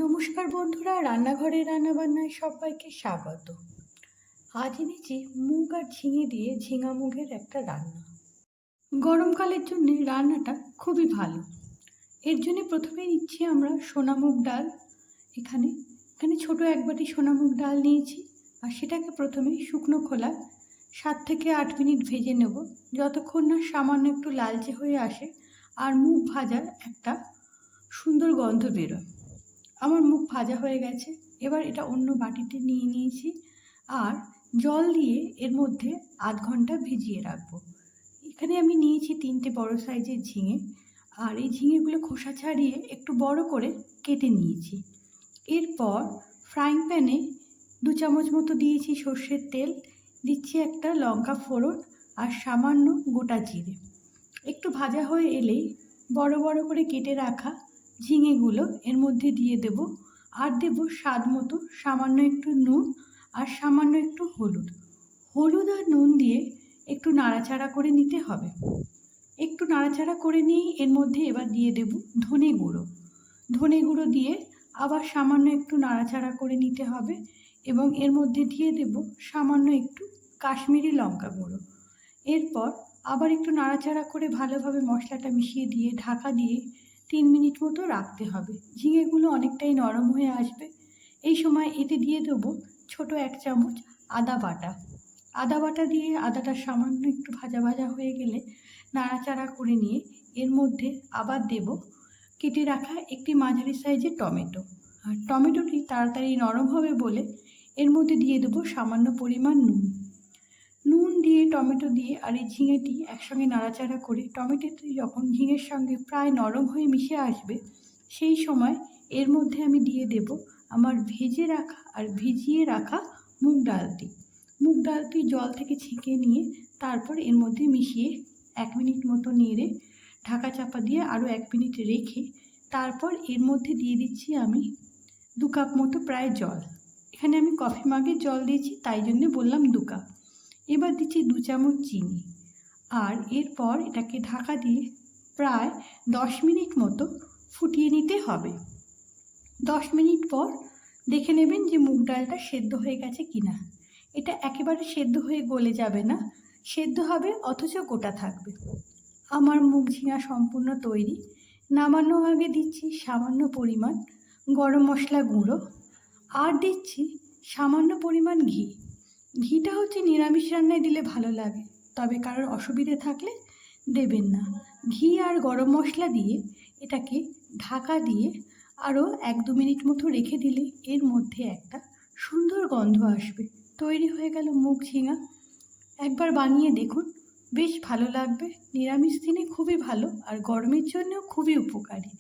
নমস্কার বন্ধুরা, রান্নাঘরে রান্নাবান্নায় সবাইকে স্বাগত। আজ এনেছি মুগ আর ঝিঙে দিয়ে ঝিঙা মুগের একটা রান্না। গরমকালের জন্য রান্নাটা খুবই ভালো। এর জন্য প্রথমে নিচ্ছি আমরা সোনামুগ ডাল। এখানে এখানে ছোট এক বাটি সোনামুগ ডাল নিয়েছি, আর সেটাকে প্রথমে শুকনো খোলায় 7 থেকে 8 মিনিট ভেজে নেব, যতক্ষণ না সামান্য একটু লালচে হয়ে আসে আর মুগ ভাজার একটা সুন্দর গন্ধ বেরোয়। আমার মুগ ভাজা হয়ে গেছে। এবার এটা অন্য বাটিতে নিয়ে নিয়েছি আর জল দিয়ে এর মধ্যে আধ ঘন্টা ভিজিয়ে রাখবো। এখানে আমি নিয়েছি 3টে বড় সাইজের ঝিঙে, আর এই ঝিঙেগুলো খোসা ছাড়িয়ে একটু বড় করে কেটে নিয়েছি। এরপর ফ্রাইং প্যানে 2 চামচ মতো দিয়েছি সর্ষের তেল, দিচ্ছি একটা লঙ্কা ফোড়ন আর সামান্য গোটা জিরে। একটু ভাজা হয়ে এলেই বড় বড় করে কেটে রাখা ঝিঙেগুলো এর মধ্যে দিয়ে দেব, আর দেব স্বাদ মতো সামান্য একটু নুন আর সামান্য একটু হলুদ আর নুন দিয়ে একটু নাড়াচাড়া করে নিতে হবে। একটু নাড়াচাড়া করে নিয়ে এর মধ্যে এবার দিয়ে দেব ধনে গুঁড়ো দিয়ে আবার সামান্য একটু নাড়াচাড়া করে নিতে হবে, এবং এর মধ্যে দিয়ে দেব সামান্য একটু কাশ্মীরি লঙ্কা গুঁড়ো। এরপর আবার একটু নাড়াচাড়া করে ভালোভাবে মশলাটা মিশিয়ে দিয়ে ঢাকা দিয়ে 3 মিনিট মতো রাখতে হবে। ঝিঙেগুলো অনেকটাই নরম হয়ে আসবে। এই সময় এতে দিয়ে দেবো ছোট 1 চামচ আদা বাটা দিয়ে আদাটা সামান্য একটু ভাজা ভাজা হয়ে গেলে নাড়াচাড়া করে নিয়ে এর মধ্যে আবার দেব কেটে রাখা একটি মাঝারি সাইজের টমেটো। আর টমেটোটি তাড়াতাড়ি নরম হবে বলে এর মধ্যে দিয়ে দেবো সামান্য পরিমাণ নুন দিয়ে টমেটো দিয়ে আর এই ঝিঙেটি একসঙ্গে নাড়াচাড়া করে টমেটোটি যখন ঝিঙের সঙ্গে প্রায় নরম হয়ে মিশে আসবে, সেই সময় এর মধ্যে আমি দিয়ে দেব আমার ভেজে রাখা আর ভিজিয়ে রাখা মুগ ডালটি জল থেকে ছেঁকে নিয়ে তারপর এর মধ্যে মিশিয়ে 1 মিনিট মতো নেড়ে ঢাকা চাপা দিয়ে আরও 1 মিনিট রেখে তারপর এর মধ্যে দিয়ে দিচ্ছি আমি 2 কাপ মতো প্রায় জল। এখানে আমি কফি মাগের জল দিয়েছি, তাই জন্য বললাম 2 কাপ। এবার দিচ্ছি 2 চামচ চিনি, আর এরপর এটাকে ঢাকা দিয়ে প্রায় 10 মিনিট মতো ফুটিয়ে নিতে হবে। 10 মিনিট পর দেখে নেবেন যে মুগ ডালটা সেদ্ধ হয়ে গেছে কিনা। এটা একেবারে সেদ্ধ হয়ে গলে যাবে না, সেদ্ধ হবে অথচ গোটা থাকবে। আমার মুগ ঝিঙা সম্পূর্ণ তৈরি। নামানোর আগে দিচ্ছি সামান্য পরিমাণ গরম মশলা গুঁড়ো, আর দিচ্ছি সামান্য পরিমাণ ঘিটা হচ্ছে নিরামিষ রান্নায় দিলে ভালো লাগে, তবে কারোর অসুবিধে থাকলে দেবেন না। ঘি আর গরম মশলা দিয়ে এটাকে ঢাকা দিয়ে আরও 1-2 মিনিট মতো রেখে দিলে এর মধ্যে একটা সুন্দর গন্ধ আসবে। তৈরি হয়ে গেল মুগ ঝিঙা। একবার বানিয়ে দেখুন, বেশ ভালো লাগবে। নিরামিষ দিনে খুবই ভালো, আর গরমের জন্যও খুবই উপকারী।